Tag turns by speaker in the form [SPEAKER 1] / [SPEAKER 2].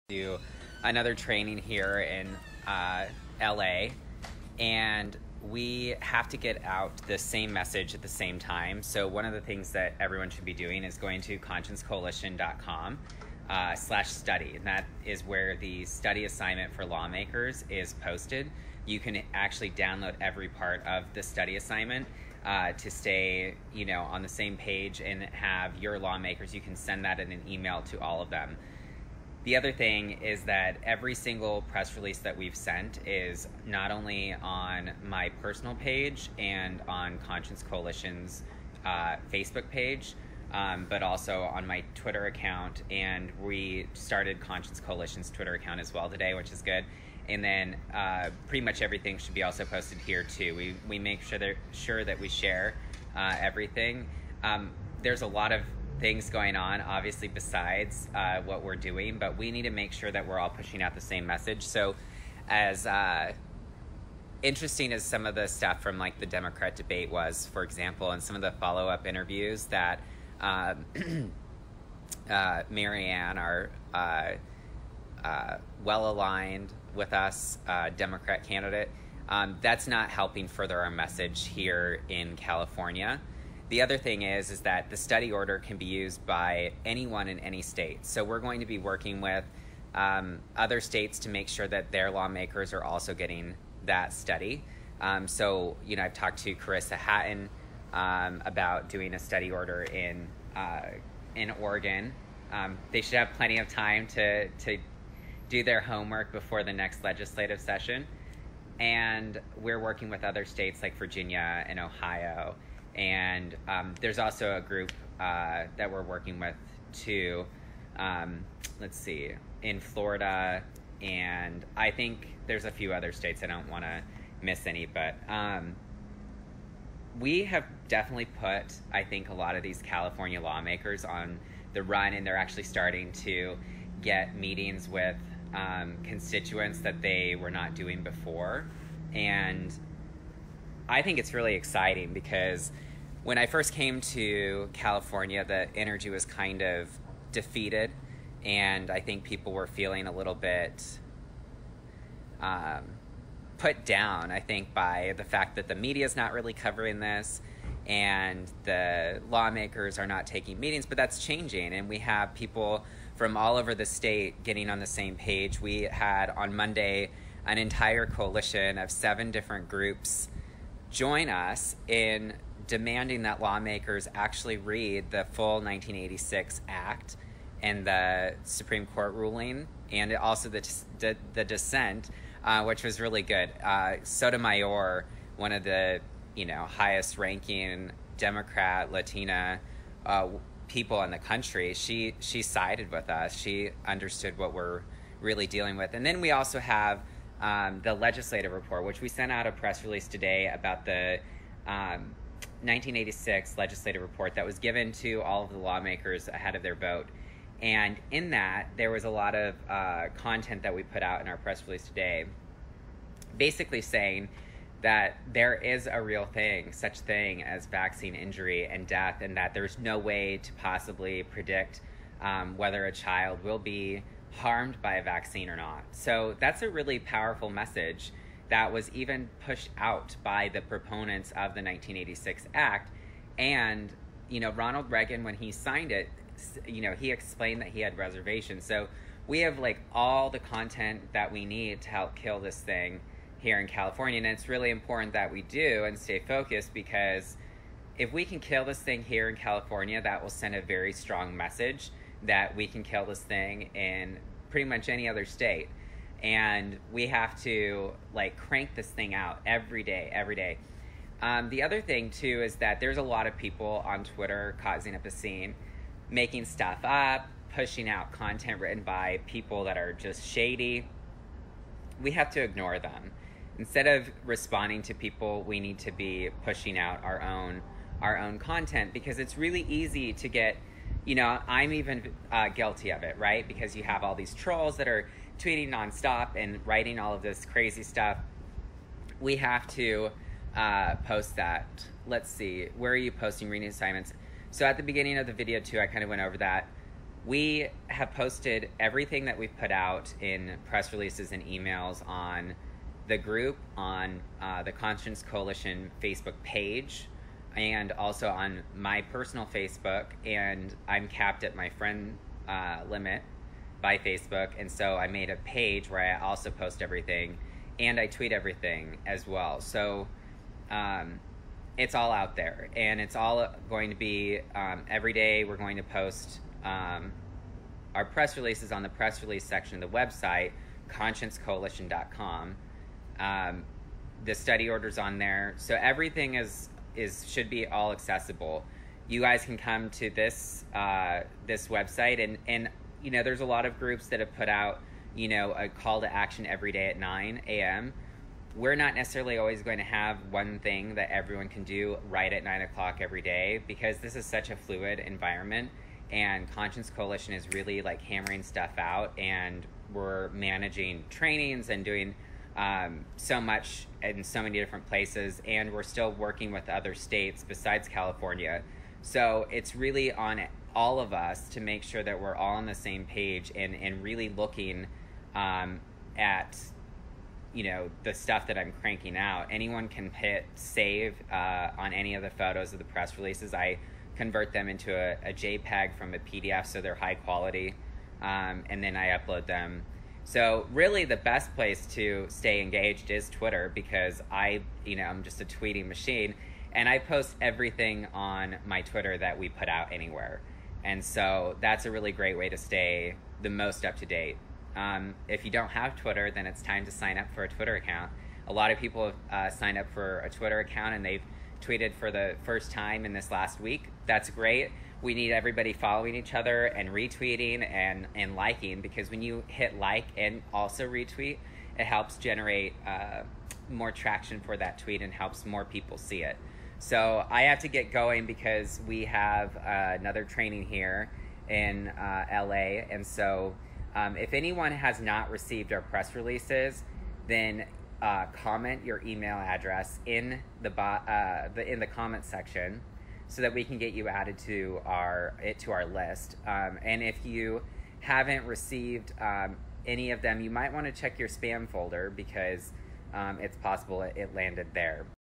[SPEAKER 1] do another training here in LA, and we have to get out the same message at the same time. So one of the things that everyone should be doing is going to consciencecoalition.com/study, and that is where the study assignment for lawmakers is posted. You can actually download every part of the study assignment to stay, on the same page and have your lawmakers. You can send that in an email to all of them. The other thing is that every single press release that we've sent is not only on my personal page and on Conscience Coalition's Facebook page, but also on my Twitter account. And we started Conscience Coalition's Twitter account as well today, which is good. And then pretty much everything should be also posted here too. We make sure that we share everything. There's a lot of things going on, obviously, besides what we're doing, but we need to make sure that we're all pushing out the same message. So as interesting as some of the stuff from like the Democrat debate was, for example, and some of the follow-up interviews that Marianne, our well-aligned with us Democrat candidate, that's not helping further our message here in California. The other thing is that the study order can be used by anyone in any state. So we're going to be working with other states to make sure that their lawmakers are also getting that study. So, I've talked to Carissa Hatton about doing a study order in Oregon. They should have plenty of time to do their homework before the next legislative session. And we're working with other states like Virginia and Ohio. And there's also a group that we're working with too, in Florida, and I think there's a few other states. I don't want to miss any, but we have definitely put, I think, a lot of these California lawmakers on the run, and they're actually starting to get meetings with constituents that they were not doing before. And I think it's really exciting because when I first came to California, the energy was kind of defeated, and I think people were feeling a little bit put down, I think, by the fact that the media is not really covering this and the lawmakers are not taking meetings, but that's changing, and we have people from all over the state getting on the same page. We had on Monday an entire coalition of 7 different groups join us in demanding that lawmakers actually read the full 1986 Act and the Supreme Court ruling, and also the dissent, which was really good. Sotomayor, one of the highest ranking Democrat Latina people in the country, she sided with us. She understood what we're really dealing with. And then we also have the legislative report, which we sent out a press release today about the 1986 legislative report that was given to all of the lawmakers ahead of their vote. And in that, there was a lot of content that we put out in our press release today, basically saying that there is a real thing, such thing as vaccine injury and death, and that there's no way to possibly predict whether a child will be harmed by a vaccine or not. So that's a really powerful message that was even pushed out by the proponents of the 1986 Act. And, Ronald Reagan, when he signed it, he explained that he had reservations. So we have all the content that we need to help kill this thing here in California. And it's really important that we do and stay focused, because if we can kill this thing here in California, that will send a very strong message that we can kill this thing in pretty much any other state. And we have to crank this thing out every day. The other thing too is that there's a lot of people on Twitter causing up a scene, making stuff up, pushing out content written by people that are just shady. We have to ignore them. Instead of responding to people, we need to be pushing out our own content, because it's really easy to get, I'm even guilty of it, right? Because you have all these trolls that are tweeting nonstop and writing all of this crazy stuff. We have to post that. Let's see, where are you posting reading assignments? So at the beginning of the video too, I kind of went over that. We have posted everything that we've put out in press releases and emails on the group, on the Conscience Coalition Facebook page, and also on my personal Facebook. And I'm capped at my friend limit by Facebook, and so I made a page where I also post everything, and I tweet everything as well. So it's all out there, and it's all going to be every day. We're going to post our press releases on the press release section of the website, consciencecoalition.com. The study order's on there, so everything should be all accessible. You guys can come to this website, and you know, there's a lot of groups that have put out, you know, a call to action every day at 9 a.m. We're not necessarily always going to have one thing that everyone can do right at 9 o'clock every day, because this is such a fluid environment, and Conscience Coalition is really like hammering stuff out, and we're managing trainings and doing so much in so many different places, and we're still working with other states besides California. So it's really on all of us to make sure that we're all on the same page and really looking at, you know, the stuff that I'm cranking out. Anyone can hit save on any of the photos of the press releases. I convert them into a JPEG from a PDF, so they're high quality, and then I upload them. So really the best place to stay engaged is Twitter, because I'm just a tweeting machine, and I post everything on my Twitter that we put out anywhere. And so that's a really great way to stay the most up to date. If you don't have Twitter, then it's time to sign up for a Twitter account. A lot of people have signed up for a Twitter account, and they've tweeted for the first time in this last week. That's great. We need everybody following each other and retweeting and liking, because when you hit like and also retweet, it helps generate more traction for that tweet and helps more people see it. So I have to get going because we have another training here in LA, and so if anyone has not received our press releases, then comment your email address in the comment section, so that we can get you added to our list. And if you haven't received any of them, you might want to check your spam folder, because it's possible it landed there.